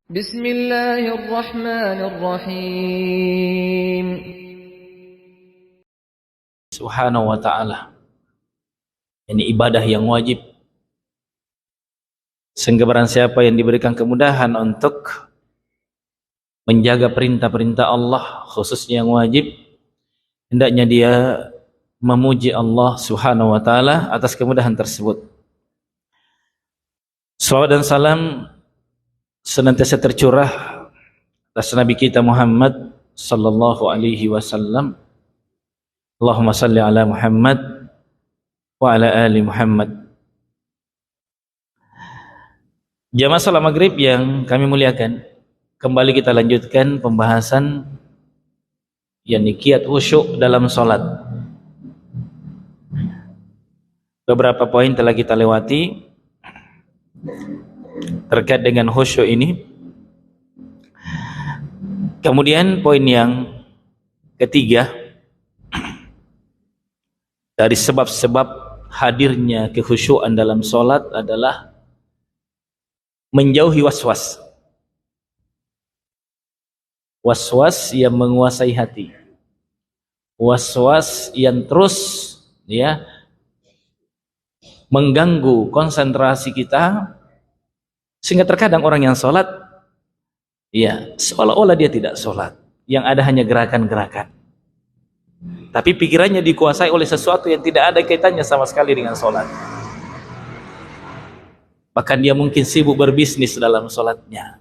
Bismillahirrahmanirrahim. Subhanahu wa ta'ala. Ini ibadah yang wajib. Sehingga barang siapa yang diberikan kemudahan untuk menjaga perintah-perintah Allah, khususnya yang wajib, hendaknya dia memuji Allah Subhanahu wa ta'ala atas kemudahan tersebut. Salawat dan salam senantiasa tercurah atas Nabi kita Muhammad sallallahu alaihi wasallam. Allahumma salli ala Muhammad wa ala ali Muhammad. Jamaah salat maghrib yang kami muliakan, kembali kita lanjutkan pembahasan yakni kiat khusyuk dalam salat. Beberapa poin telah kita lewati terkait dengan khusyuk ini. Kemudian poin yang ketiga, dari sebab-sebab hadirnya kekhusyuan dalam salat adalah menjauhi waswas. Waswas yang menguasai hati. Waswas yang terus mengganggu konsentrasi kita, sehingga terkadang orang yang sholat seolah-olah dia tidak sholat, yang ada hanya gerakan-gerakan, tapi pikirannya dikuasai oleh sesuatu yang tidak ada kaitannya sama sekali dengan sholat. Bahkan dia mungkin sibuk berbisnis dalam sholatnya.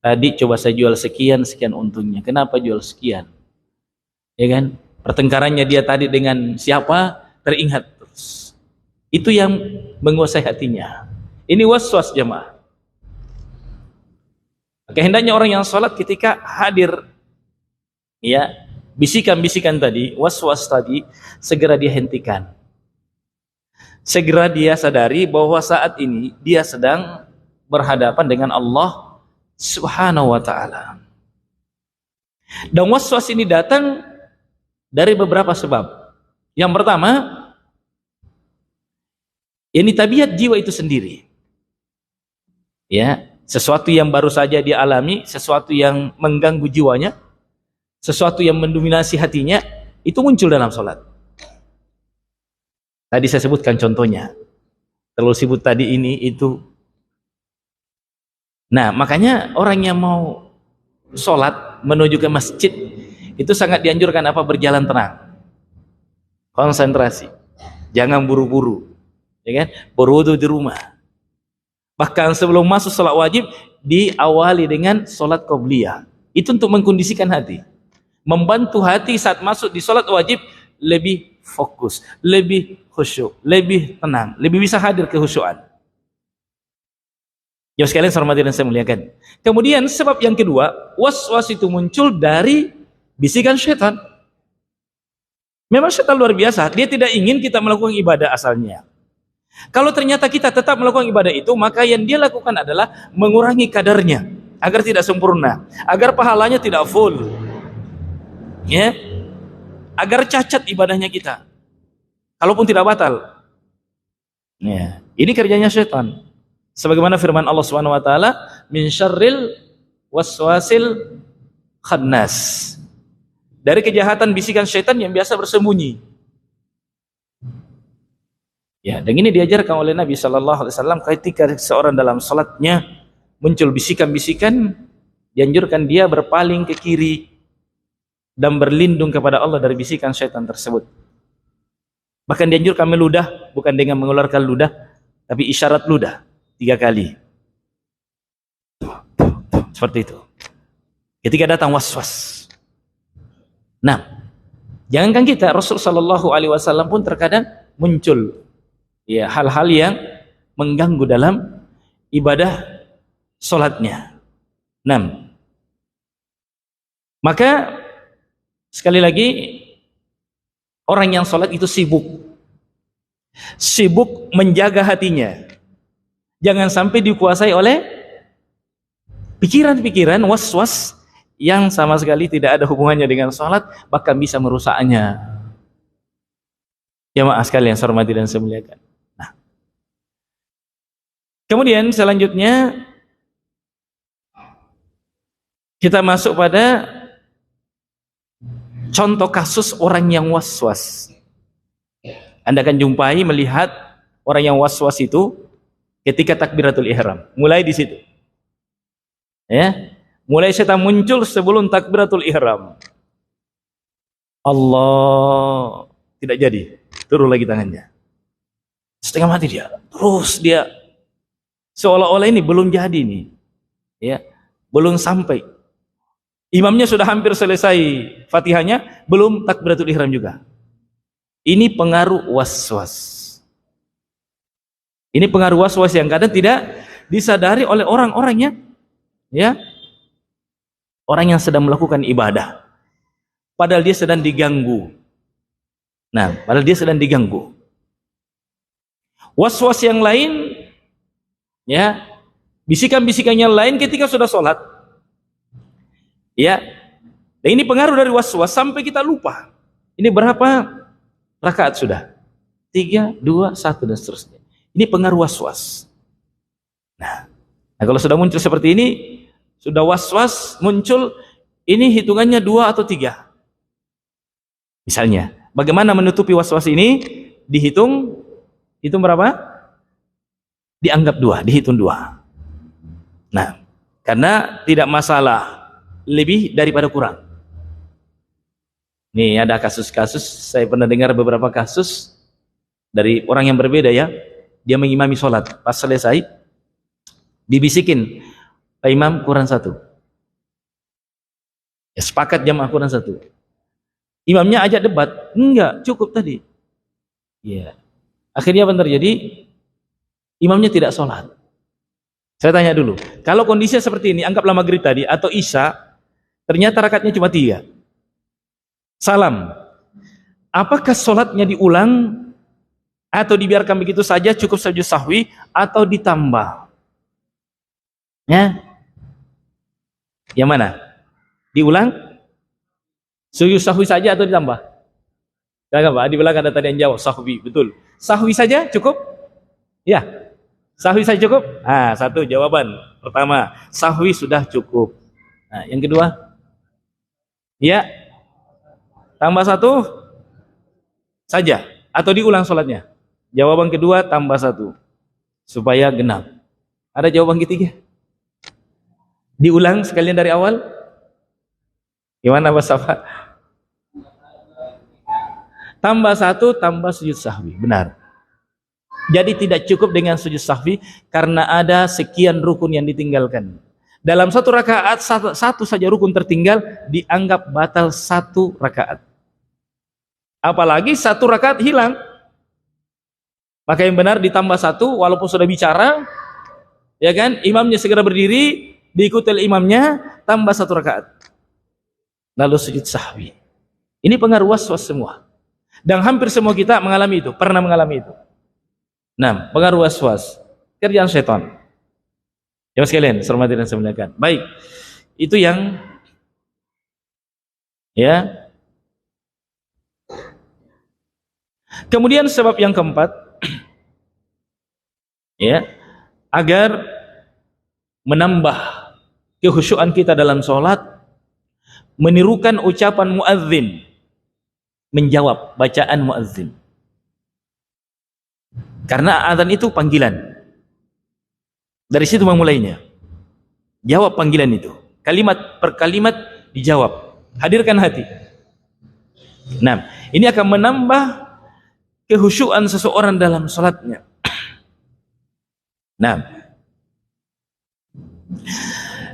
Tadi coba saya jual sekian, sekian untungnya, kenapa jual sekian, ya kan? Pertengkarannya dia tadi dengan siapa teringat terus. Itu yang menguasai hatinya. Ini waswas jemaah. Hendaknya orang yang sholat ketika hadir bisikan-bisikan tadi, waswas tadi, segera dia hentikan. Segera dia sadari bahwa saat ini dia sedang berhadapan dengan Allah Subhanahu wa ta'ala. Dan waswas ini datang dari beberapa sebab. Yang pertama, ini tabiat jiwa itu sendiri. Sesuatu yang baru saja dia alami, sesuatu yang mengganggu jiwanya, sesuatu yang mendominasi hatinya, itu muncul dalam sholat. Tadi saya sebutkan contohnya, terlalu sibuk tadi ini itu. Nah, makanya orang yang mau sholat menuju ke masjid itu sangat dianjurkan berjalan tenang, konsentrasi, jangan buru-buru, ya kan? Berwudu di rumah. Bahkan sebelum masuk sholat wajib diawali dengan sholat qobliyah. Itu untuk mengkondisikan hati, membantu hati saat masuk di sholat wajib lebih fokus, lebih khusyuk, lebih tenang, lebih bisa hadir kehusyuan. Ya sekalian hormati dan saya muliakan. Kemudian sebab yang kedua, waswas itu muncul dari bisikan syaitan. Memang syaitan luar biasa, dia tidak ingin kita melakukan ibadah asalnya. Kalau ternyata kita tetap melakukan ibadah itu, maka yang dia lakukan adalah mengurangi kadarnya agar tidak sempurna, agar pahalanya tidak full, agar cacat ibadahnya kita, kalaupun tidak batal. Ini kerjanya syaitan. Sebagaimana firman Allah Subhanahu wa taala, min syarril waswasil khannas. Dari kejahatan bisikan syaitan yang biasa bersembunyi. Dan ini diajarkan oleh Nabi sallallahu alaihi wasallam ketika seorang dalam salatnya muncul bisikan-bisikan, dianjurkan dia berpaling ke kiri dan berlindung kepada Allah dari bisikan syaitan tersebut. Bahkan dianjurkan meludah, bukan dengan mengeluarkan ludah, tapi isyarat ludah 3 kali. Seperti itu. Ketika datang waswas. Nah, jangankan kita, Rasul sallallahu alaihi wasallam pun terkadang muncul hal-hal yang mengganggu dalam ibadah sholatnya. Maka sekali lagi, orang yang sholat itu sibuk menjaga hatinya, jangan sampai dikuasai oleh pikiran-pikiran waswas yang sama sekali tidak ada hubungannya dengan sholat, bahkan bisa merusaknya. Jamaah sekalian saya hormati dan saya muliakan. Kemudian selanjutnya Kita masuk pada contoh kasus orang yang was-was. Anda akan jumpai, melihat orang yang was-was itu ketika takbiratul ihram. Mulai di situ. Ya. Mulai setan muncul sebelum takbiratul ihram. Allah, tidak jadi. Turun lagi tangannya. Setengah mati dia. Terus dia seolah-olah ini belum jadi nih. Ya, belum sampai. Imamnya sudah hampir selesai Fatihahnya, belum takbiratul ihram juga. Ini pengaruh was-was. Ini pengaruh was-was yang kadang tidak disadari oleh orang-orangnya, ya. Orang yang sedang melakukan ibadah. Padahal dia sedang diganggu. Nah, padahal dia sedang diganggu. Was-was yang lain, ya, bisikan-bisikan yang lain ketika sudah sholat, ya. Dan ini pengaruh dari was-was sampai kita lupa. Ini berapa rakaat sudah? 3, 2, 1 dan seterusnya. Ini pengaruh was-was. Nah, kalau sudah muncul seperti ini, sudah was-was muncul, ini hitungannya 2 atau 3. Misalnya, bagaimana menutupi was-was ini? Dihitung berapa? Dianggap 2, dihitung 2. Nah, karena tidak masalah lebih daripada kurang. Nih ada kasus-kasus, saya pernah dengar beberapa kasus dari orang yang berbeda, ya. Dia mengimami sholat, pas selesai dibisikin, Pak Imam kurang 1. Ya, sepakat jamaah kurang 1. Imamnya ajak debat, enggak, cukup tadi. Ya. Akhirnya apa terjadi? Imamnya tidak sholat. Saya tanya dulu, kalau kondisinya seperti ini, anggaplah maghrib tadi atau isya, ternyata rakaatnya cuma 3. Salam. Apakah sholatnya diulang atau dibiarkan begitu saja cukup sujud sahwi atau ditambah? Ya. Yang mana? Diulang? Sujud sahwi saja atau ditambah? Jangan Pak, di belakang ada tadi yang jawab sahwi, betul. Sahwi saja cukup? Ya. Sahwi saja cukup? Ah, 1 jawaban pertama, sahwi sudah cukup. Nah, yang kedua? Ya. Tambah 1 saja atau diulang sholatnya? Jawaban kedua tambah 1 supaya genap. Ada jawaban ketiga? Diulang sekalian dari awal? Gimana Mas Safa? Tambah 1 tambah sujud sahwi, benar. Jadi tidak cukup dengan sujud sahwi karena ada sekian rukun yang ditinggalkan. Dalam 1 rakaat satu saja rukun tertinggal dianggap batal 1 rakaat. Apalagi 1 rakaat hilang. Maka yang benar ditambah 1 walaupun sudah bicara, ya kan? Imamnya segera berdiri, diikuti oleh imamnya, tambah 1 rakaat. Lalu sujud sahwi. Ini pengaruh was-was semua. Dan hampir semua kita mengalami itu, pernah mengalami itu. Nah, pengaruh was-was, kerjaan setan. Ya sekalian, hormati dan saya muliakan. Baik, itu yang ya. Kemudian sebab yang keempat, ya, agar menambah kekhusyuan kita dalam sholat, menirukan ucapan muadzin, menjawab bacaan muadzin. Karena azan itu panggilan. Dari situ memulainya. Jawab panggilan itu. Kalimat per kalimat dijawab. Hadirkan hati. Nah, ini akan menambah kekhusyuan seseorang dalam salatnya. Nah,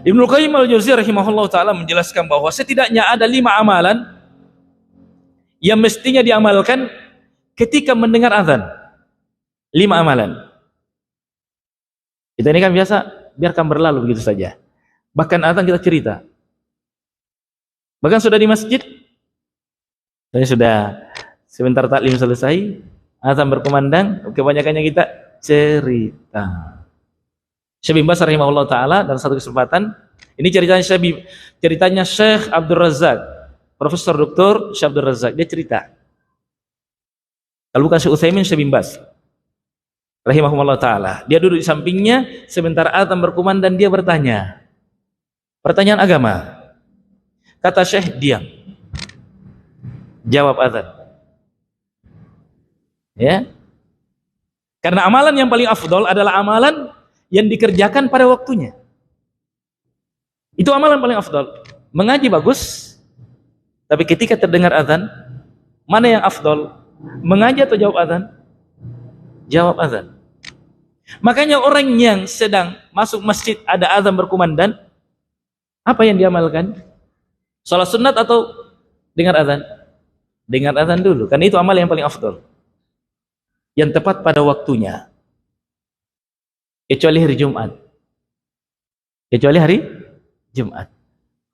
Ibnu Qayyim al-Jauziyah rahimahullah taala menjelaskan bahwa setidaknya ada 5 amalan yang mestinya diamalkan ketika mendengar azan. 5 amalan. Kita ini kan biasa biarkan berlalu begitu saja. Bahkan azan kita cerita. Bahkan sudah di masjid, saya sudah sebentar taklim selesai, azan berkumandang, kebanyakannya kita cerita. Syekh bin Baz rahimahullah taala dalam satu kesempatan, ini ceritanya Syekh Abdul Razak, Profesor Dr. Syekh Abdul Razak, dia cerita. Kalau bukan Syekh Utsaimin, Syekh bin Baz rahimahullah taala, dia duduk di sampingnya sebentar azan berkumandang, dia bertanya. Pertanyaan agama. Kata Syekh, diam. Jawab azan. Ya. Karena amalan yang paling afdol adalah amalan yang dikerjakan pada waktunya. Itu amalan paling afdol. Mengaji bagus, tapi ketika terdengar azan, mana yang afdol? Mengaji atau jawab azan? Jawab azan. Makanya orang yang sedang masuk masjid ada azan berkumandang, apa yang diamalkan? Salat sunat atau dengar azan? Dengar azan dulu, karena itu amal yang paling afdol, yang tepat pada waktunya. Kecuali hari Jumat. Kecuali hari Jumat.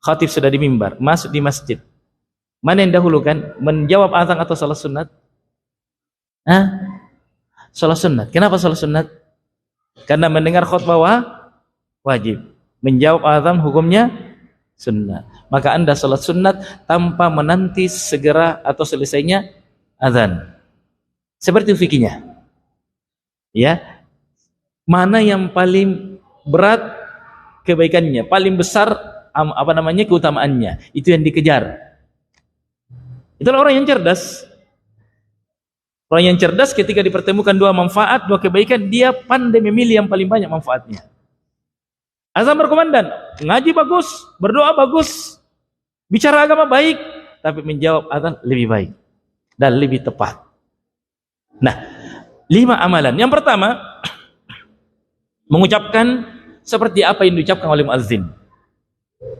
Khatib sudah di mimbar, masuk di masjid. Mana yang dahulukan? Menjawab azan atau salat sunat? Salat sunat. Kenapa salat sunat? Karena mendengar khutbah wajib. Menjawab azan hukumnya sunnah. Maka Anda salat sunat tanpa menanti segera atau selesainya azan. Seperti fikihnya. Ya. Mana yang paling berat kebaikannya, paling besar keutamaannya, itu yang dikejar. Itulah orang yang cerdas. Orang yang cerdas ketika dipertemukan dua manfaat, dua kebaikan, dia pandai memilih yang paling banyak manfaatnya. Azan berkumandang, ngaji bagus, berdoa bagus, bicara agama baik, tapi menjawab azan lebih baik dan lebih tepat. Nah, 5 amalan. Yang pertama, mengucapkan seperti apa yang diucapkan oleh muazzin,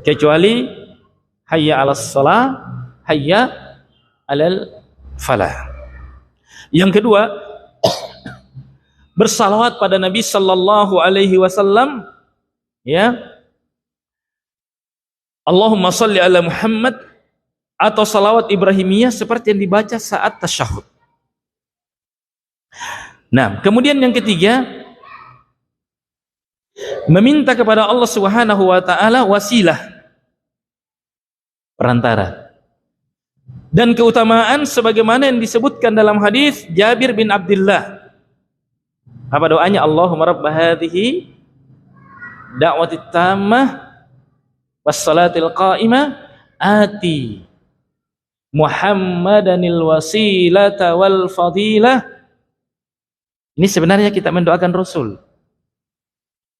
kecuali hayya 'alas shalah, hayya 'alal falah. Yang kedua, bersalawat pada Nabi sallallahu alaihi wasallam, ya. Allahumma shalli ala Muhammad, atau salawat Ibrahimiyah seperti yang dibaca saat tasyahud. Nah, kemudian yang ketiga, meminta kepada Allah Subhanahu wa taala wasilah, perantara. Dan keutamaan sebagaimana yang disebutkan dalam hadis Jabir bin Abdullah. Apa doanya? Allahumma rabb hadhihi da'watit tammah was salatil qa'imah ati Muhammadanil wasilata wal fadilah. Ini sebenarnya kita mendoakan Rasul.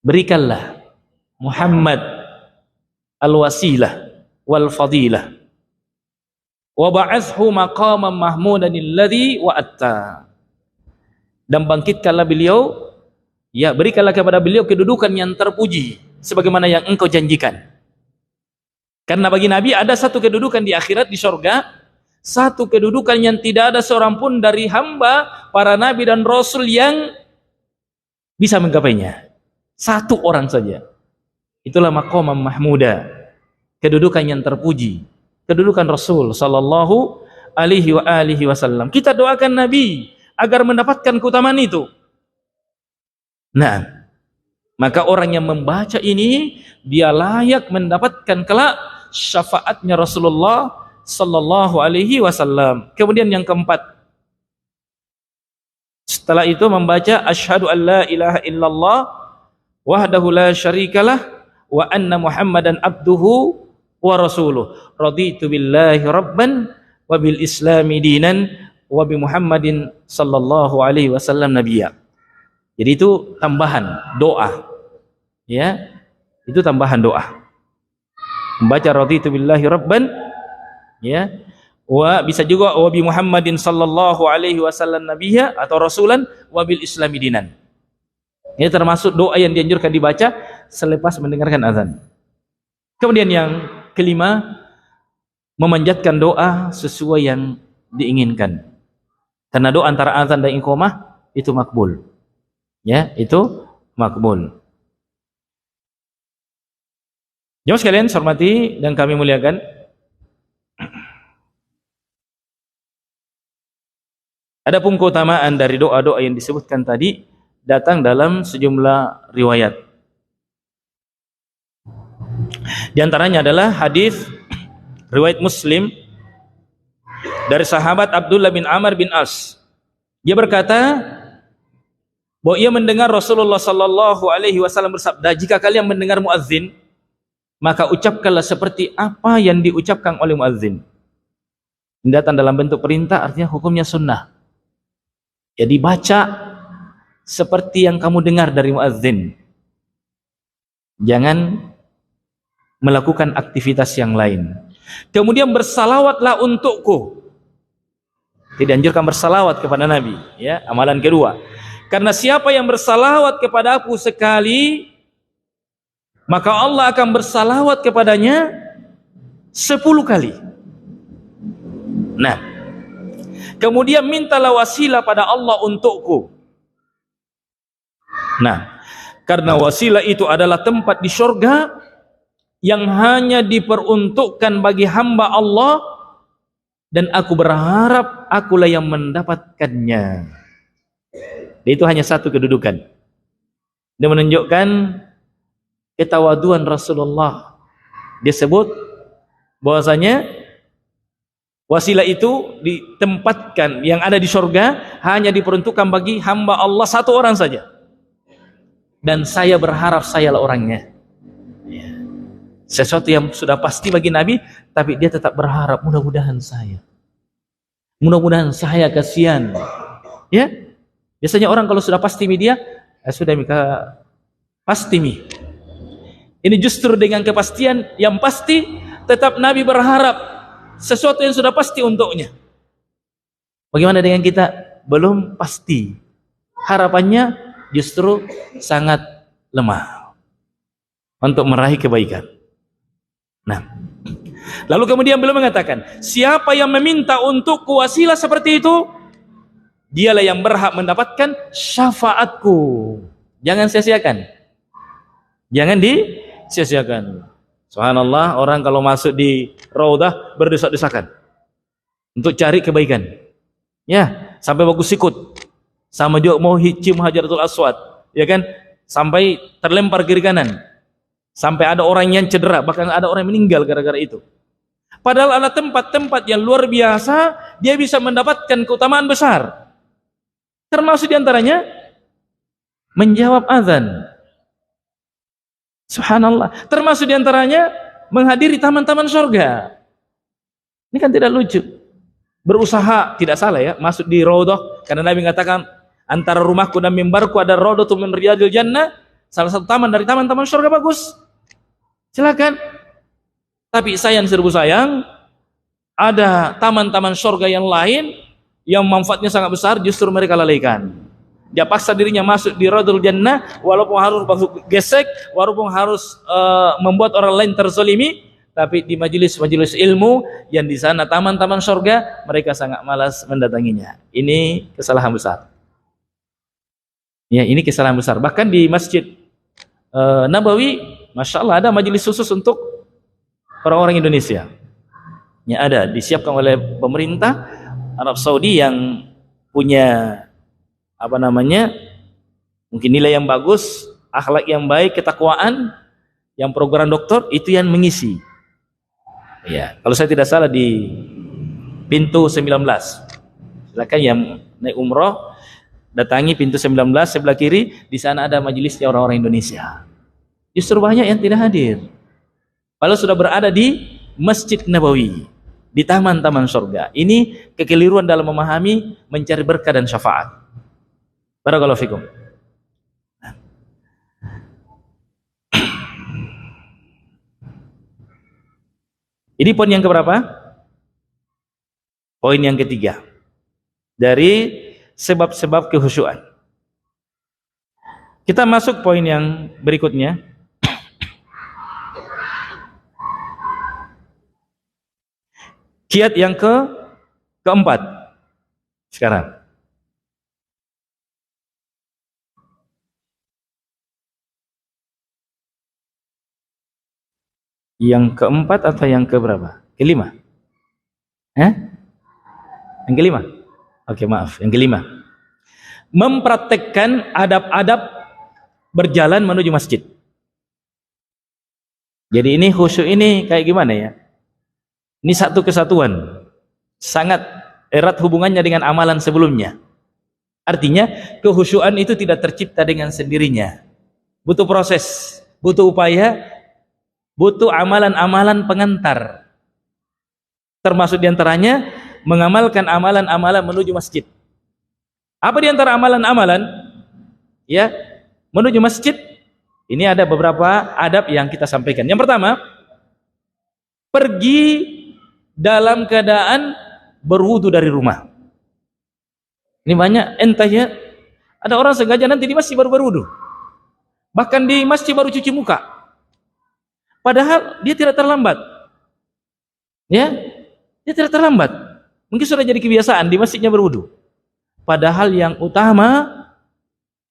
Berikanlah Muhammad al-wasilah wal fadilah, wa ba'athhu maqaman mahmudan alladhi wa'atta, dan bangkitkanlah beliau, ya, berikanlah kepada beliau kedudukan yang terpuji sebagaimana yang engkau janjikan. Karena bagi Nabi ada satu kedudukan di akhirat, di surga, satu kedudukan yang tidak ada seorang pun dari hamba para nabi dan rasul yang bisa menggapainya. Satu orang saja. Itulah maqaman mahmuda, kedudukan yang terpuji, kedudukan Rasul sallallahu alaihi wasallam. Kita doakan Nabi agar mendapatkan keutamaan itu. Nah, maka orang yang membaca ini, dia layak mendapatkan kelak syafaatnya Rasulullah sallallahu alaihi wasallam. Kemudian yang keempat, setelah itu membaca asyhadu an la ilaha illallah wahdahu la syarikalah wa anna Muhammadan abduhu wa rasuluh, raditu billahi rabban wa bil islami dinan wa bi Muhammadin sallallahu alaihi wasallam nabiyya. Jadi itu tambahan doa, ya, itu tambahan doa. Membaca raditu billahi rabban, ya, wa bisa juga wa bi Muhammadin sallallahu alaihi wasallam nabiyya atau rasulan wa bil islami dinan. Ini termasuk doa yang dianjurkan dibaca selepas mendengarkan azan. Kemudian yang kelima, memanjatkan doa sesuai yang diinginkan. Karena doa antara azan dan iqamah itu makbul. Ya, itu makbul. Jemaah sekalian saya hormati dan kami muliakan, adapun keutamaan dari doa-doa yang disebutkan tadi datang dalam sejumlah riwayat. Di antaranya adalah hadis riwayat Muslim dari sahabat Abdullah bin Amr bin As. Dia berkata bahwa ia mendengar Rasulullah sallallahu alaihi wasallam bersabda, jika kalian mendengar muazzin maka ucapkanlah seperti apa yang diucapkan oleh muadzin. Ini datang dalam bentuk perintah, artinya hukumnya sunnah. Jadi baca seperti yang kamu dengar dari muadzin. Jangan melakukan aktivitas yang lain. Kemudian bersalawatlah untukku. Tidak anjurkan bersalawat kepada Nabi, ya, amalan kedua. Karena siapa yang bersalawat kepada aku sekali, maka Allah akan bersalawat kepadanya 10 kali. Nah, kemudian mintalah wasilah pada Allah untukku. Nah, karena wasilah itu adalah tempat di surga yang hanya diperuntukkan bagi hamba Allah, dan aku berharap akulah yang mendapatkannya. Dan itu hanya satu kedudukan. Dia menunjukkan ketawaduan Rasulullah. Dia sebut bahwasanya wasilah itu ditempatkan, yang ada di surga hanya diperuntukkan bagi hamba Allah satu orang saja. Dan saya berharap sayalah orangnya. Sesuatu yang sudah pasti bagi Nabi, tapi dia tetap berharap mudah-mudahan saya. Mudah-mudahan saya, kasihan. Ya, biasanya orang kalau sudah pasti dia, sudah mika pasti mi. Ini justru dengan kepastian yang pasti, tetap Nabi berharap sesuatu yang sudah pasti untuknya. Bagaimana dengan kita? Belum pasti. Harapannya justru sangat lemah untuk meraih kebaikan. Nah, lalu kemudian beliau mengatakan, siapa yang meminta untukku wasilah seperti itu, dialah yang berhak mendapatkan syafaatku. Jangan sia-siakan. Jangan disia-siakan. Subhanallah, orang kalau masuk di Raudah berdesak-desakan untuk cari kebaikan. Ya, sampai bagus sikut. Sama juga mau cium Hajaratul Aswad, ya kan? Sampai terlempar kiri kanan. Sampai ada orang yang cedera, bahkan ada orang yang meninggal gara-gara itu. Padahal ada tempat-tempat yang luar biasa, dia bisa mendapatkan keutamaan besar. Termasuk diantaranya menjawab azan. Subhanallah. Termasuk diantaranya menghadiri taman-taman surga. Ini kan tidak lucu. Berusaha, tidak salah ya, masuk di Raudhah, karena Nabi mengatakan antara rumahku dan mimbarku ada Raudhatun min riyadil jannah, salah satu taman dari taman-taman surga, bagus. Silakan. Tapi sayang serbu sayang, ada taman-taman surga yang lain yang manfaatnya sangat besar, justru mereka lalaikan. Dia paksa dirinya masuk di Raudhatul Jannah, walaupun harus gesek, walaupun harus membuat orang lain terzalimi, tapi di majelis-majelis ilmu yang di sana taman-taman surga, mereka sangat malas mendatanginya. Ini kesalahan besar. Ya, ini kesalahan besar. Bahkan di Masjid Nabawi, Masya Allah, ada majelis khusus untuk orang-orang Indonesia. Ya, ada, disiapkan oleh pemerintah Arab Saudi yang punya mungkin nilai yang bagus, akhlak yang baik, ketakwaan, yang program doktor itu yang mengisi. Ya, kalau saya tidak salah di pintu 19. Silakan yang naik umroh datangi pintu 19 sebelah kiri, di sana ada majelisnya orang-orang Indonesia. Justru banyak yang tidak hadir. Padahal sudah berada di Masjid Nabawi, di taman-taman surga. Ini kekeliruan dalam memahami mencari berkah dan syafaat. Barakallahu fikum. Ini poin yang keberapa? Poin yang ketiga dari sebab-sebab kehusyuan. Kita masuk poin yang berikutnya. Kiat yang keempat sekarang. Yang keempat atau yang keberapa? Kelima? Yang kelima? Oke, maaf, yang kelima. Mempraktekkan adab-adab berjalan menuju masjid. Jadi ini khusyuk ini kayak gimana ya? Ini satu kesatuan, sangat erat hubungannya dengan amalan sebelumnya. Artinya kehusyuan itu tidak tercipta dengan sendirinya, butuh proses, butuh upaya butuh amalan-amalan pengantar. Termasuk diantaranya mengamalkan amalan-amalan menuju masjid. Apa diantara amalan-amalan ya menuju masjid? Ini ada beberapa adab yang kita sampaikan. Yang pertama, pergi dalam keadaan berwudu dari rumah. Ini banyak entahnya ada orang sengaja nanti di masjid baru berwudu. Bahkan di masjid baru cuci muka. Padahal dia tidak terlambat. Ya, dia tidak terlambat. Mungkin sudah jadi kebiasaan di masjidnya berwudu. Padahal yang utama,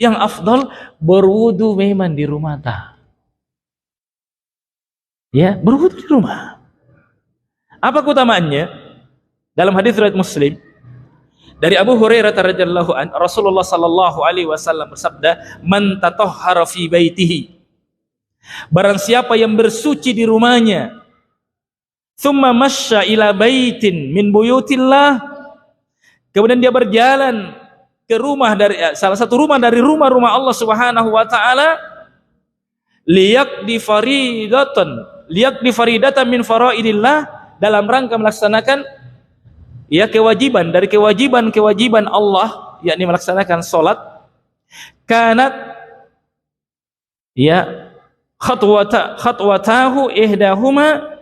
yang afdal berwudu memang di rumah ya, berwudu di rumah. Apa keutamaannya? Dalam hadis riwayat Muslim dari Abu Hurairah radhiyallahu an, Rasulullah sallallahu alaihi wasallam bersabda, "Man tatahhara fi baitihi." Barang siapa yang bersuci di rumahnya, "Tsumma masya ila baitin min buyutillah." Kemudian dia berjalan ke rumah dari salah satu rumah dari rumah-rumah Allah Subhanahu wa taala, liyaqdi faridatan min faraidillah, dalam rangka melaksanakan ya kewajiban dari kewajiban Allah, yakni melaksanakan salat. Kanat ya khatwatahu ihdahuma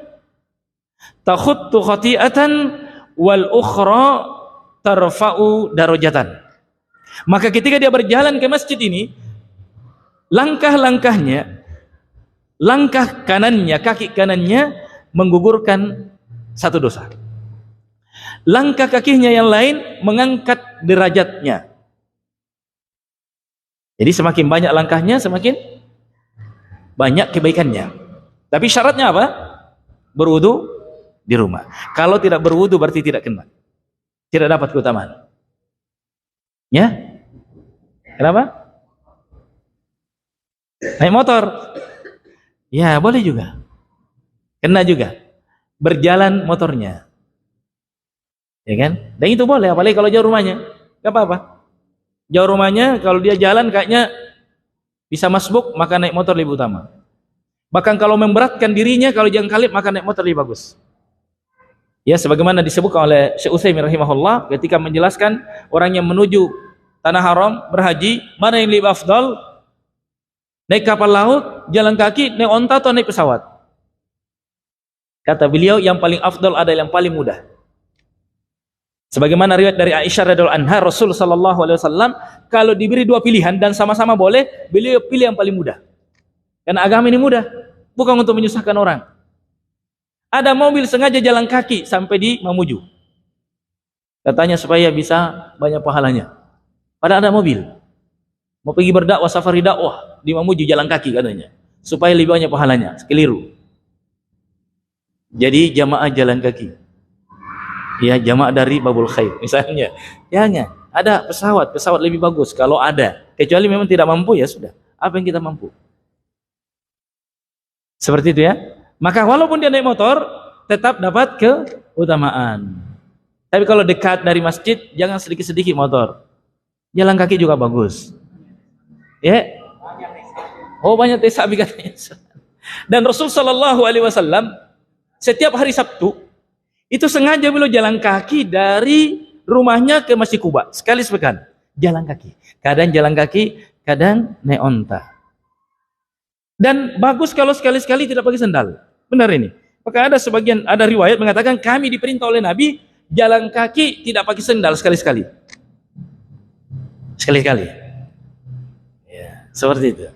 takhuttu khati'atan wal ukhra tarfa'u darajatan. Maka ketika dia berjalan ke masjid ini, langkah-langkahnya, langkah kanannya, kaki kanannya menggugurkan satu dosa. Langkah kakinya yang lain mengangkat derajatnya. Jadi semakin banyak langkahnya, semakin banyak kebaikannya. Tapi syaratnya apa? Berwudu di rumah. Kalau tidak berwudu berarti tidak kena. Tidak dapat keutamaan. Ya? Kenapa? Naik motor. Ya, boleh juga. Kena juga. Berjalan motornya. Ya kan? Dan itu boleh, apalagi kalau jauh rumahnya. Gak apa-apa. Jauh rumahnya, kalau dia jalan kayaknya bisa masbuk, maka naik motor lebih utama. Bahkan kalau memberatkan dirinya, kalau jangan kalip, maka naik motor lebih bagus. Ya, sebagaimana disebutkan oleh Syekh Utsaimin rahimahullah ketika menjelaskan orang yang menuju tanah haram berhaji, mana yang lebih afdal? Naik kapal laut, jalan kaki, naik onta atau naik pesawat? Kata beliau, yang paling afdal adalah yang paling mudah. Sebagaimana riwayat dari Aisyah radhiyallahu anha, Rasul sallallahu alaihi wasallam kalau diberi dua pilihan dan sama-sama boleh, beliau pilih yang paling mudah. Karena agama ini mudah, bukan untuk menyusahkan orang. Ada mobil sengaja jalan kaki sampai di Mamuju. Katanya supaya bisa banyak pahalanya. Padahal ada mobil. Mau pergi berdakwah, safari dakwah di Mamuju jalan kaki katanya. Supaya lebih banyak pahalanya. Keliru. Jadi jamaah jalan kaki. Ya, jamaah dari Babul Khair misalnya. Jangan. Ada pesawat lebih bagus kalau ada. Kecuali memang tidak mampu, ya sudah. Apa yang kita mampu? Seperti itu ya. Maka walaupun dia naik motor, tetap dapat keutamaan. Tapi kalau dekat dari masjid, jangan sedikit-sedikit motor. Jalan kaki juga bagus. Ya. Oh, banyak tesabi katanya. Dan Rasul sallallahu alaihi wasallam setiap hari Sabtu itu sengaja beliau jalan kaki dari rumahnya ke Masjid Kuba sekali sepekan. Jalan kaki. Kadang jalan kaki, kadang naik onta. Dan bagus kalau sekali-sekali tidak pakai sandal. Benar ini. Maka ada riwayat mengatakan kami diperintah oleh Nabi jalan kaki tidak pakai sandal sekali-sekali. Sekali-sekali. Ya, seperti itu.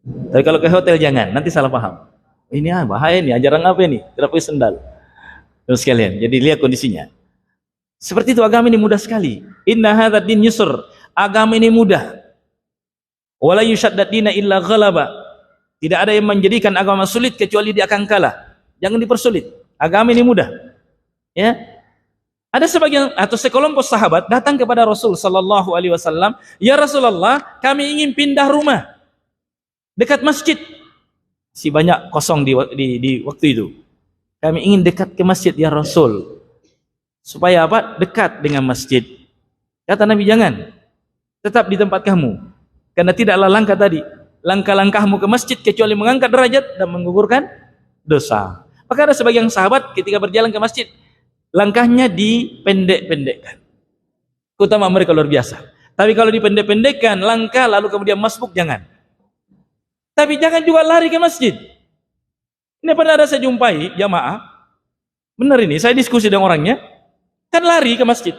Tapi kalau ke hotel jangan, nanti salah paham. Ini bahaya nih, ajaran apa ini? Tidak pakai sandal. Terus sekalian, jadi lihat kondisinya. Seperti itu, agama ini mudah sekali. Inna hadzal din yusr. Agama ini mudah. Wala yushaddad dina illa ghalaba. Tidak ada yang menjadikan agama sulit kecuali dia akan kalah. Jangan dipersulit. Agama ini mudah. Ya. Ada sebagian atau sekelompok sahabat datang kepada Rasul sallallahu alaihi wasallam, "Ya Rasulullah, kami ingin pindah rumah dekat masjid." Si banyak kosong di waktu itu. Kami ingin dekat ke masjid ya Rasul. Supaya apa? Dekat dengan masjid. Kata Nabi, "Jangan. Tetap di tempat kamu. Karena tidaklah langkah langkahmu ke masjid kecuali mengangkat derajat dan menggugurkan dosa. Maka ada sebagian sahabat ketika berjalan ke masjid, langkahnya dipendek-pendekkan. Utama mereka luar biasa. Tapi kalau dipendek-pendekkan langkah lalu kemudian masbuk, jangan. Tapi jangan juga lari ke masjid. Ini pernah ada saya jumpai jamaah, benar ini, saya diskusi dengan orangnya, kan lari ke masjid.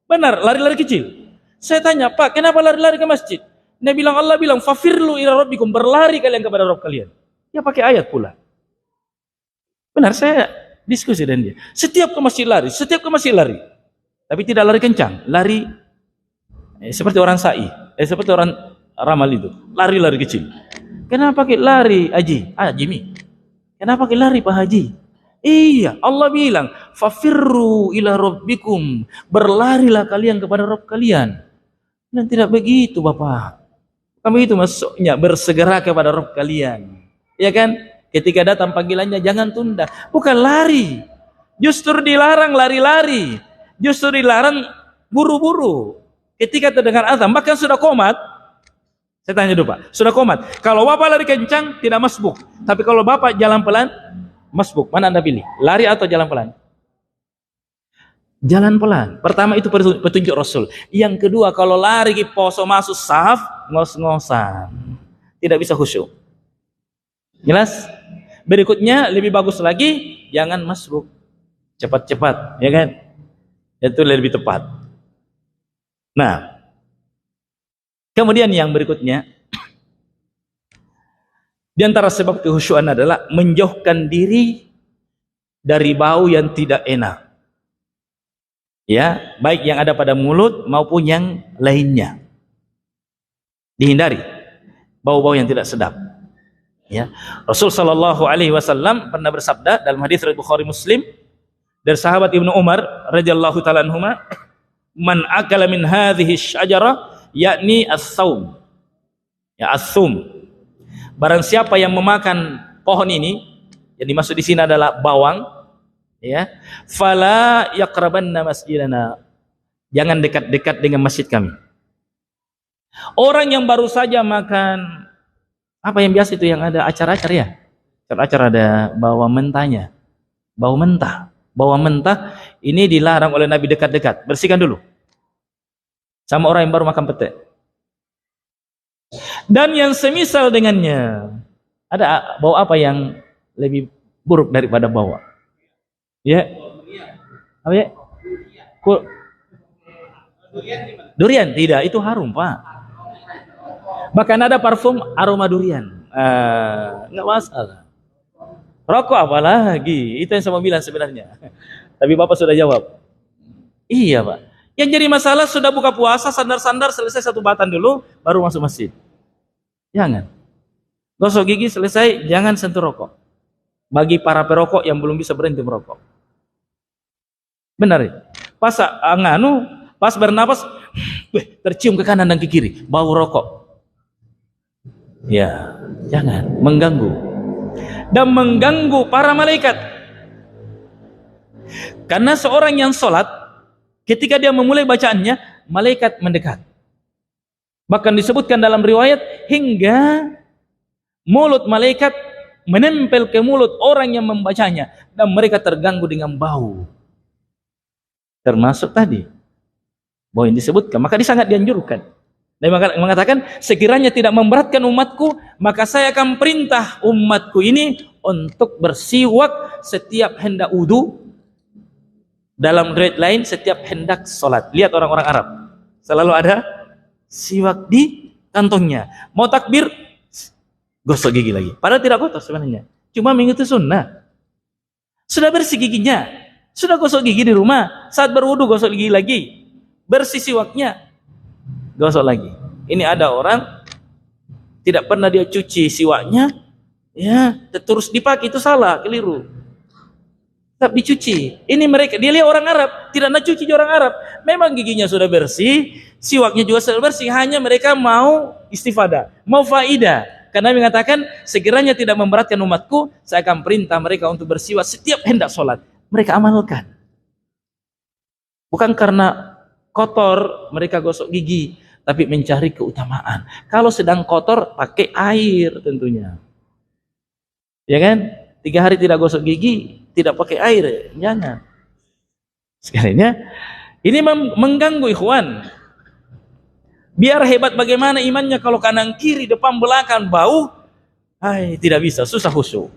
Benar, lari-lari kecil. Saya tanya, Pak, kenapa lari-lari ke masjid? Dia bilang, Allah bilang, fafirlu ila rabbikum, berlari kalian kepada Rabb kalian. Dia pakai ayat pula. Benar, saya diskusi dengan dia. Setiap ke masjid lari, setiap ke masjid lari. Tapi tidak lari kencang, lari seperti orang sa'i, seperti orang ramal itu, lari-lari kecil. Kenapa pakai lari, Haji Mi? Kenapa pakai lari, Pak Haji? Iya, Allah bilang, fafirru ila rabbikum, berlarilah kalian kepada Rabb kalian. Dan tidak begitu, Bapak. Kamu itu maksudnya bersegera kepada Rabb kalian. Ya kan? Ketika datang panggilannya jangan tunda. Bukan lari. Justru dilarang lari-lari. Justru dilarang buru-buru. Ketika terdengar azan, bahkan sudah qomat. Saya tanya dulu, Pak. Sudah qomat. Kalau Bapak lari kencang, tidak masbuk. Tapi kalau Bapak jalan pelan, masbuk. Mana Anda pilih? Lari atau jalan pelan? Jalan pelan. Pertama itu petunjuk Rasul. Yang kedua, kalau lari ke poso masuk saf, ngos-ngosan. Tidak bisa khusyuk. Jelas? Berikutnya lebih bagus lagi, jangan masbuk. Cepat-cepat, ya kan? Itu lebih tepat. Nah, kemudian yang berikutnya, di antara sebab kehusyuan adalah menjauhkan diri dari bau yang tidak enak. Ya, baik yang ada pada mulut maupun yang lainnya. Dihindari bau-bau yang tidak sedap. Ya, Rasul sallallahu alaihi wasallam pernah bersabda dalam hadis riwayat Bukhari Muslim dari sahabat Ibnu Umar radhiyallahu taala anhuma, "Man akala min hadhihi syajarah yakni as-saum." Ya, as-sum. Barang siapa yang memakan pohon ini, yang dimaksud di sini adalah bawang, ya, fala yaqrabanna masjidana. Jangan dekat-dekat dengan masjid kami. Orang yang baru saja makan apa yang biasa itu yang ada acar-acar ya? Acar-acar ada bawang mentahnya. Bau mentah. Bawang mentah ini dilarang oleh Nabi dekat-dekat. Bersihkan dulu. Sama orang yang baru makan pete. Dan yang semisal dengannya. Ada bau apa yang lebih buruk daripada bawang? Ya. Apa ya? Durian tidak, itu harum, Pak. Bahkan ada parfum aroma durian. Enggak masalah. Rokok apalagi? Itu yang saya mau bilang sebenarnya. Tapi Bapak sudah jawab. Iya, Pak. Yang jadi masalah sudah buka puasa, sandar-sandar selesai satu batang dulu, baru masuk masjid. Jangan. Gosok gigi selesai, jangan sentuh rokok. Bagi para perokok yang belum bisa berhenti merokok. Benar ya? Pas bernapas, tercium ke kanan dan ke kiri, bau rokok. Ya, jangan mengganggu dan mengganggu para malaikat. Karena seorang yang sholat, ketika dia memulai bacaannya, malaikat mendekat. Bahkan disebutkan dalam riwayat hingga mulut malaikat menempel ke mulut orang yang membacanya dan mereka terganggu dengan bau. Termasuk tadi bau yang disebutkan, maka dia sangat dianjurkan. Dan mengatakan, sekiranya tidak memberatkan umatku, maka saya akan perintah umatku ini untuk bersiwak setiap hendak wudu. Dalam riwayat lain, setiap hendak sholat. Lihat orang-orang Arab, selalu ada siwak di kantongnya. Mau takbir, gosok gigi lagi. Padahal tidak kotor sebenarnya. Cuma mengikuti sunnah. Sudah bersih giginya, sudah gosok gigi di rumah. Saat berwudu gosok gigi lagi. Bersih siwaknya, gosok lagi. Ini ada orang tidak pernah dia cuci siwaknya, ya terus dipakai, itu salah, keliru. Tak dicuci. Ini mereka, dia lihat orang Arab tidak nak cuci orang Arab. Memang giginya sudah bersih, siwaknya juga sudah bersih. Hanya mereka mau istifadah, mau faidah. Karena mengatakan sekiranya tidak memberatkan umatku, saya akan perintah mereka untuk bersiwak setiap hendak sholat. Mereka amalkan. Bukan karena kotor mereka gosok gigi, tapi mencari keutamaan. Kalau sedang kotor pakai air tentunya, ya kan? 3 hari tidak gosok gigi, tidak pakai air, jangan. Sekalinya, ini mengganggu ikhwan. Biar hebat bagaimana imannya kalau kanan kiri, depan belakang bau, tidak bisa, susah khusyuk.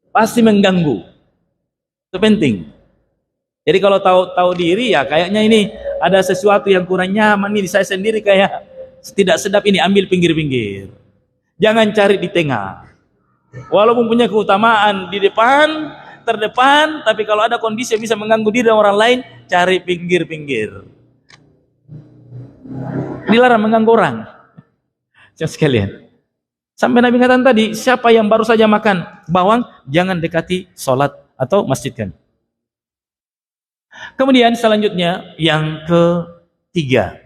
Pasti mengganggu. Itu penting. Jadi kalau tahu diri ya kayaknya ini ada sesuatu yang kurang nyaman ini, saya sendiri kayak tidak sedap ini, ambil pinggir-pinggir. Jangan cari di tengah. Walaupun punya keutamaan di depan, terdepan, tapi kalau ada kondisi yang bisa mengganggu diri dan orang lain, cari pinggir-pinggir. Dilarang mengganggu orang. Jangan sekalian. Sampai Nabi katakan tadi, siapa yang baru saja makan bawang, jangan dekati sholat atau masjid kan. Kemudian selanjutnya yang ketiga,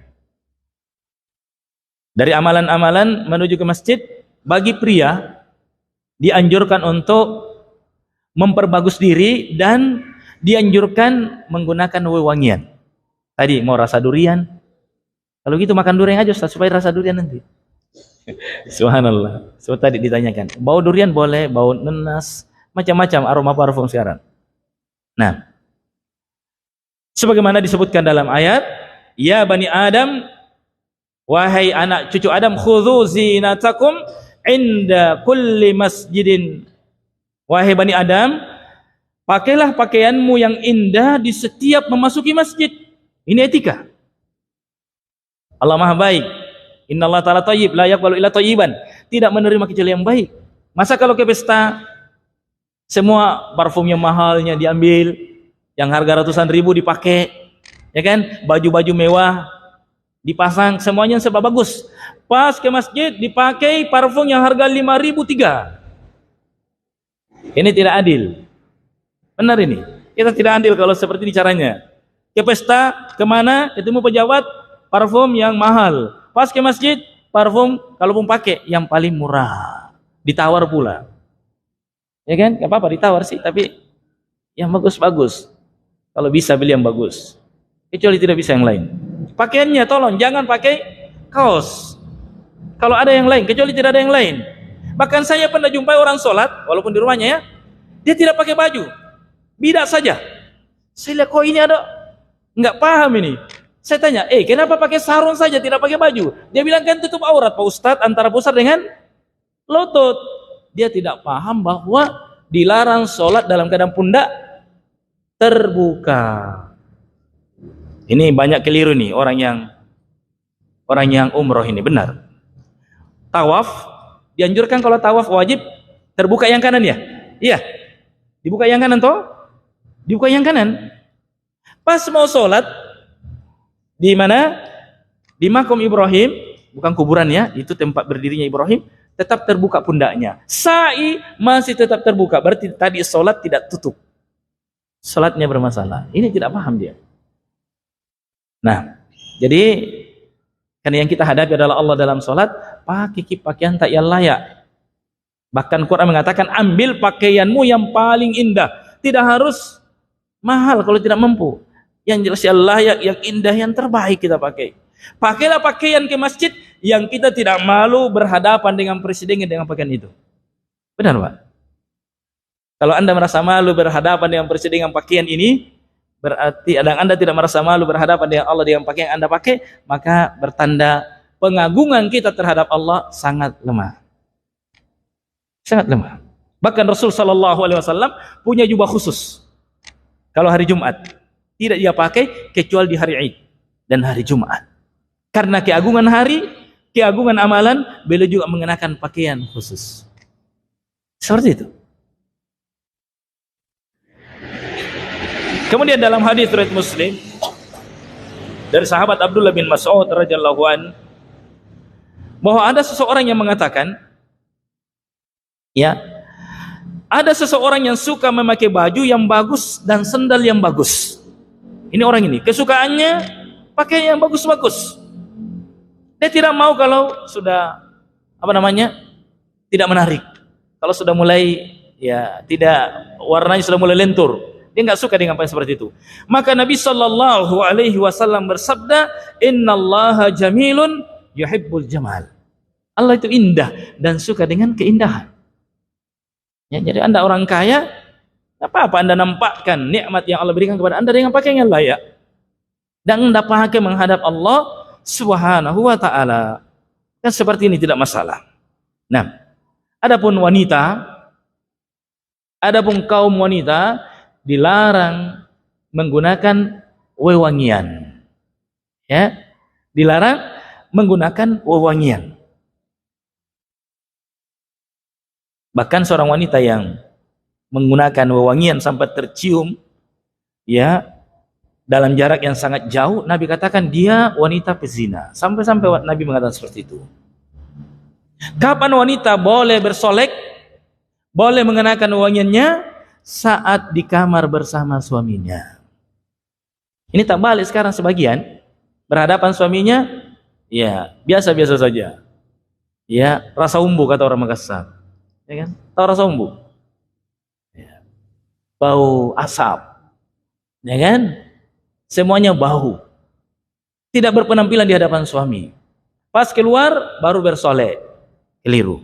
dari amalan-amalan menuju ke masjid, bagi pria dianjurkan untuk memperbagus diri dan dianjurkan menggunakan wewangian. Tadi mau rasa durian, kalau gitu makan durian aja Ustaz, supaya rasa durian nanti. Subhanallah. So tadi ditanyakan, bau durian boleh, bau nenas, macam-macam aroma parfum sekarang. Nah, sebagaimana disebutkan dalam ayat, ya bani Adam, wahai anak cucu Adam, khudzu zinatakum inda kulli masjidin. Wahai bani Adam, pakailah pakaianmu yang indah di setiap memasuki masjid. Ini etika. Allah Maha baik. Innallaha ta'ala thayyib, la yaqbalu illa thayyiban. Tidak menerima kecuali yang baik. Masa kalau ke pesta semua parfum yang mahalnya diambil, yang harga ratusan ribu dipakai, ya kan? Baju-baju mewah dipasang, semuanya serba bagus. Pas ke masjid dipakai parfum yang harga 5.000 3. Ini tidak adil. Benar ini. Kita tidak adil kalau seperti ini caranya. Ke pesta, kemana? Ketemu pejabat, parfum yang mahal. Pas ke masjid, parfum kalaupun pakai yang paling murah. Ditawar pula. Ya kan? Gak apa-apa ditawar sih, tapi yang bagus-bagus. Kalau bisa beli yang bagus. Kecuali tidak bisa yang lain. Pakaiannya tolong jangan pakai kaos. Kalau ada yang lain, kecuali tidak ada yang lain. Bahkan saya pernah jumpai orang sholat, walaupun di rumahnya ya, dia tidak pakai baju. Bidak saja. Saya lihat kok ini ada, nggak paham ini. Saya tanya, kenapa pakai sarung saja tidak pakai baju? Dia bilang kan tutup aurat Pak Ustadz, antara pusar dengan lutut. Dia tidak paham bahwa dilarang sholat dalam keadaan pundak terbuka. Ini banyak keliru nih orang yang umroh ini, benar. Tawaf dianjurkan, kalau tawaf wajib terbuka yang kanan ya? Iya. Dibuka yang kanan toh? Dibuka yang kanan. Pas mau sholat di mana? Di makam Ibrahim, bukan kuburan ya, itu tempat berdirinya Ibrahim, tetap terbuka pundaknya. Sa'i masih tetap terbuka, berarti tadi sholat tidak tutup. Sholatnya bermasalah. Ini tidak paham dia. Nah, jadi karena yang kita hadapi adalah Allah dalam sholat, pakai pakaian tak yang layak. Bahkan Quran mengatakan, ambil pakaianmu yang paling indah. Tidak harus mahal kalau tidak mampu. Yang jelas yang layak, yang indah, yang terbaik kita pakai. Pakailah pakaian ke masjid yang kita tidak malu berhadapan dengan presiden dengan pakaian itu. Benar Pak? Kalau Anda merasa malu berhadapan dengan presiden dengan pakaian ini, berarti Anda tidak merasa malu berhadapan dengan Allah dengan pakaian yang Anda pakai, maka bertanda pengagungan kita terhadap Allah sangat lemah. Sangat lemah. Bahkan Rasul sallallahu alaihi wasallam punya jubah khusus. Kalau hari Jumat tidak dia pakai kecuali di hari Id dan hari Jumat. Karena keagungan hari, keagungan amalan, beliau juga mengenakan pakaian khusus. Seperti itu. Kemudian dalam hadis riwayat Muslim dari sahabat Abdullah bin Mas'ud radhiyallahu an, bahwa ada seseorang yang mengatakan, ya, ada seseorang yang suka memakai baju yang bagus dan sandal yang bagus. Ini orang ini kesukaannya pakai yang bagus-bagus. Dia tidak mau kalau sudah tidak menarik. Kalau sudah mulai ya tidak, warnanya sudah mulai lentur, dia nggak suka dengan pakaian seperti itu. Maka Nabi Shallallahu Alaihi Wasallam bersabda, Innallaha jamilun yuhibbul jamal. Allah itu indah dan suka dengan keindahan. Ya, jadi Anda orang kaya, apa-apa Anda nampakkan nikmat yang Allah berikan kepada Anda dengan pakaian yang layak. Dan Anda pakai menghadap Allah Subhanahu wa taala. Kan seperti ini tidak masalah. Nah, adapun kaum wanita dilarang menggunakan wewangian. Ya, dilarang menggunakan wewangian. Bahkan seorang wanita yang menggunakan wewangian sampai tercium ya dalam jarak yang sangat jauh, Nabi katakan dia wanita pezina. Sampai-sampai Nabi mengatakan seperti itu. Kapan wanita boleh bersolek, boleh mengenakan wewangiannya? Saat di kamar bersama suaminya. Ini tak balik sekarang sebagian berhadapan suaminya, ya biasa-biasa saja. Ya, rasa umbu kata orang Makassar. Ya kan? Tahu rasa umbu? Ya. Bau asap. Ya kan? Semuanya bau. Tidak berpenampilan di hadapan suami. Pas keluar baru bersolek. Keliru.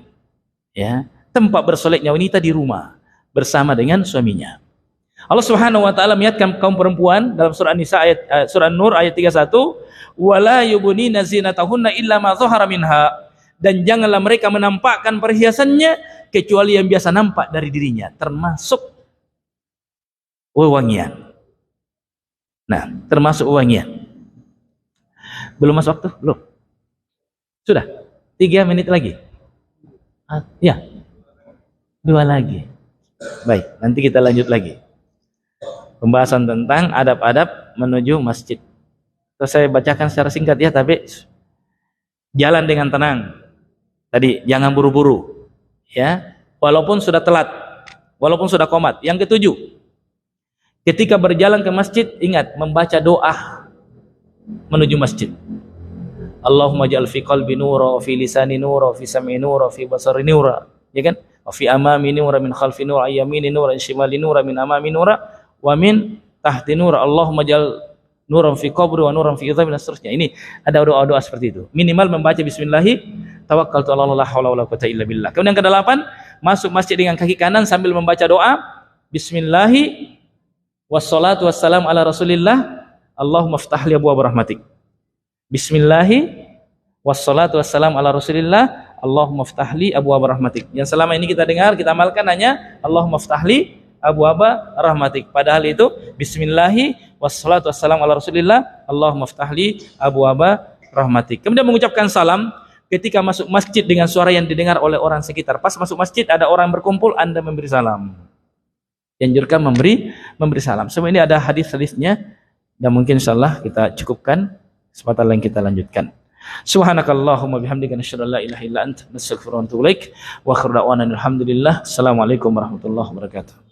Ya, tempat bersoleknya wanita di rumah bersama dengan suaminya. Allah Subhanahu wa taala mengingatkan kaum perempuan dalam surah An-Nisa surah Nur ayat 31, "Wala yubnina zinatahunna illa ma dhahara minha." Dan janganlah mereka menampakkan perhiasannya kecuali yang biasa nampak dari dirinya, termasuk wewangian. Nah, termasuk wewangian. Belum masuk waktu? Belum? Sudah? 3 menit lagi? Ya, 2 lagi. Baik, nanti kita lanjut lagi. Pembahasan tentang adab-adab menuju masjid. Terus saya bacakan secara singkat ya, tapi jalan dengan tenang. Tadi jangan buru-buru, ya. Walaupun sudah telat, walaupun sudah qomat. Yang ketujuh, ketika berjalan ke masjid ingat membaca doa menuju masjid. Allahumma ja'al fi qalbi nura, fi lisani nura, fi sam'i nura, fi basari nura. Ya kan? Wa fi amami nura, min khalfi nura, ayyamini nura, shimali nura, min amami nura, wa min tahti nura. Allahumma ja'al nuran fi qabri wa nuran fi idhami, dan seterusnya. Ini ada doa-doa seperti itu. Minimal membaca bismillahi tawakkaltu 'ala Allah la haula wala quwwata illa billah. Kemudian ke-8, masuk masjid dengan kaki kanan sambil membaca doa bismillahi wassalatu wassalamu ala Rasulillah, Allahumma iftah li abwaab rahmatik. Bismillahi wassalatu wassalamu ala Rasulillah, Allahumma iftah li abwaab rahmatik. Yang selama ini kita dengar, kita amalkan hanya Allahumma iftah li abwaab rahmatik. Padahal itu bismillahi wassalatu wassalamu ala Rasulillah, Allahumma iftah li abwaab rahmatik. Kemudian mengucapkan salam ketika masuk masjid dengan suara yang didengar oleh orang sekitar. Pas masuk masjid ada orang berkumpul, Anda memberi salam. Dianjurkan memberi salam. Semua ini ada hadis-hadisnya dan mungkin insyaallah kita cukupkan. Kesempatan lain kita lanjutkan. Subhanakallahumma bihamdika nasyhadu an la ilaha illa anta nastaghfiruka wa natubu ilaik. Wa akhiru da'wana alhamdulillah. Assalamualaikum warahmatullahi wabarakatuh.